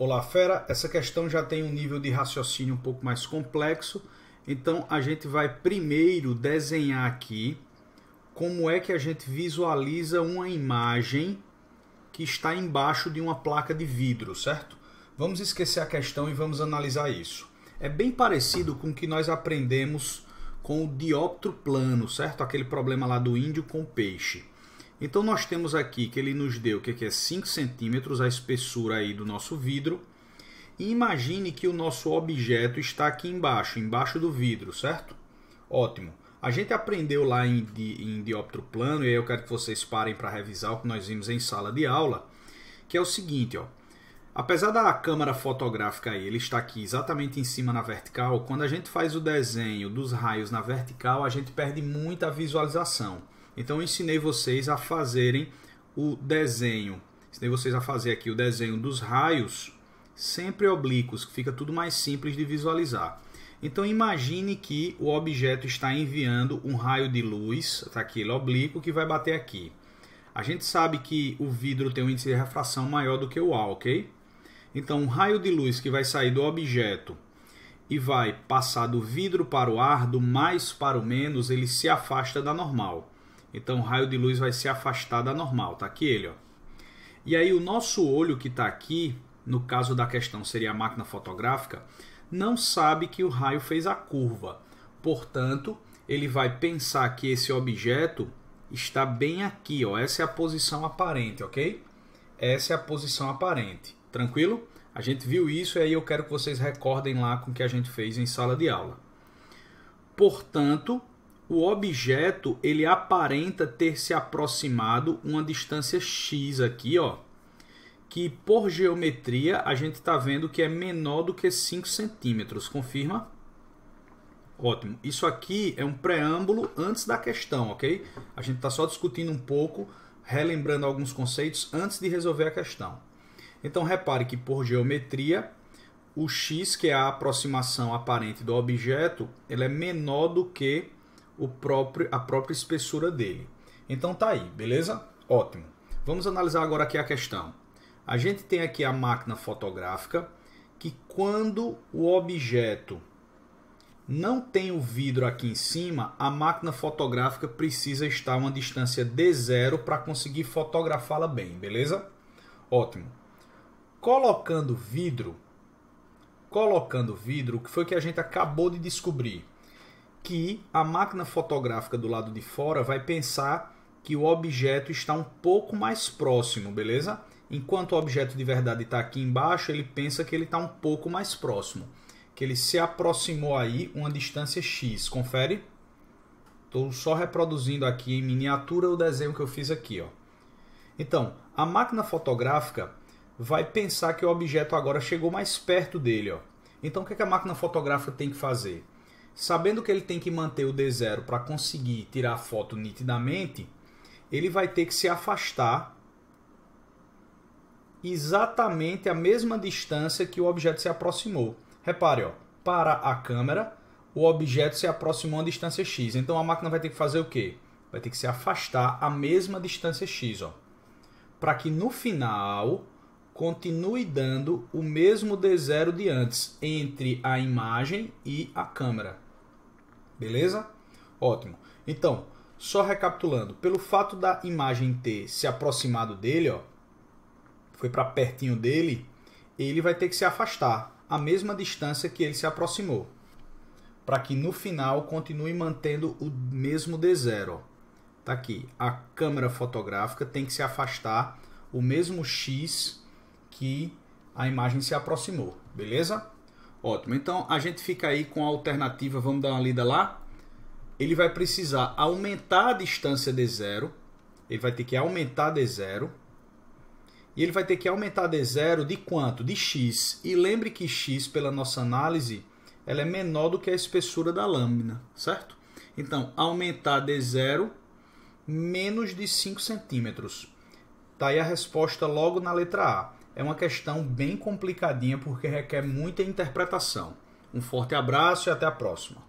Olá, fera! Essa questão já tem um nível de raciocínio um pouco mais complexo, então a gente vai primeiro desenhar aqui como é que a gente visualiza uma imagem que está embaixo de uma placa de vidro, certo? Vamos esquecer a questão e vamos analisar isso. É bem parecido com o que nós aprendemos com o dióptro plano, certo? Aquele problema lá do índio com o peixe. Então nós temos aqui que ele nos deu que é 5 centímetros a espessura aí do nosso vidro. E imagine que o nosso objeto está aqui embaixo do vidro, certo? Ótimo. A gente aprendeu lá em dióptro plano, e aí eu quero que vocês parem para revisar o que nós vimos em sala de aula, que é o seguinte, ó. Apesar da câmera fotográfica aí, ele está aqui exatamente em cima na vertical, quando a gente faz o desenho dos raios na vertical, a gente perde muita visualização. Então eu ensinei vocês a fazerem o desenho, ensinei vocês a fazer aqui o desenho dos raios sempre oblíquos, que fica tudo mais simples de visualizar. Então imagine que o objeto está enviando um raio de luz, está aqui ele oblíquo, que vai bater aqui. A gente sabe que o vidro tem um índice de refração maior do que o ar, ok? Então um raio de luz que vai sair do objeto e vai passar do vidro para o ar, do mais para o menos, ele se afasta da normal. Então o raio de luz vai se afastar da normal, tá aqui ele, ó. E aí o nosso olho que está aqui, no caso da questão seria a máquina fotográfica, não sabe que o raio fez a curva. Portanto, ele vai pensar que esse objeto está bem aqui, ó. Essa é a posição aparente, ok? Essa é a posição aparente. Tranquilo? A gente viu isso e aí eu quero que vocês recordem lá com o que a gente fez em sala de aula. Portanto, o objeto ele aparenta ter se aproximado uma distância x aqui, ó, que por geometria a gente está vendo que é menor do que 5 centímetros. Confirma? Ótimo. Isso aqui é um preâmbulo antes da questão, ok? A gente está só discutindo um pouco, relembrando alguns conceitos antes de resolver a questão. Então repare que por geometria o x, que é a aproximação aparente do objeto, ele é menor do que a própria espessura dele. Então tá aí, beleza? Ótimo. Vamos analisar agora aqui a questão. A gente tem aqui a máquina fotográfica, que quando o objeto não tem o vidro aqui em cima, a máquina fotográfica precisa estar a uma distância de zero para conseguir fotografá-la bem, beleza? Ótimo. Colocando vidro, o que foi que a gente acabou de descobrir? Que a máquina fotográfica do lado de fora vai pensar que o objeto está um pouco mais próximo, beleza? Enquanto o objeto de verdade está aqui embaixo, ele pensa que ele está um pouco mais próximo, que ele se aproximou aí uma distância x. Confere? Estou só reproduzindo aqui em miniatura o desenho que eu fiz aqui, ó. Então, a máquina fotográfica vai pensar que o objeto agora chegou mais perto dele, ó. Então o que a máquina fotográfica tem que fazer? Sabendo que ele tem que manter o D0 para conseguir tirar a foto nitidamente, ele vai ter que se afastar exatamente a mesma distância que o objeto se aproximou. Repare, ó, para a câmera, o objeto se aproximou a distância x. Então a máquina vai ter que fazer o quê? Vai ter que se afastar a mesma distância x, ó, para que no final continue dando o mesmo D0 de antes entre a imagem e a câmera. Beleza? Ótimo. Então, só recapitulando, pelo fato da imagem ter se aproximado dele, ó, foi para pertinho dele, ele vai ter que se afastar a mesma distância que ele se aproximou, para que no final continue mantendo o mesmo D0. Ó. Tá aqui, a câmera fotográfica tem que se afastar o mesmo x que a imagem se aproximou, beleza? Ótimo, então a gente fica aí com a alternativa, vamos dar uma lida lá. Ele vai precisar aumentar a distância D0, ele vai ter que aumentar D0, e ele vai ter que aumentar D0 de quanto? De x. E lembre que x, pela nossa análise, ela é menor do que a espessura da lâmina, certo? Então, aumentar D0 menos de 5 centímetros. Tá aí a resposta logo na letra A. É uma questão bem complicadinha porque requer muita interpretação. Um forte abraço e até a próxima.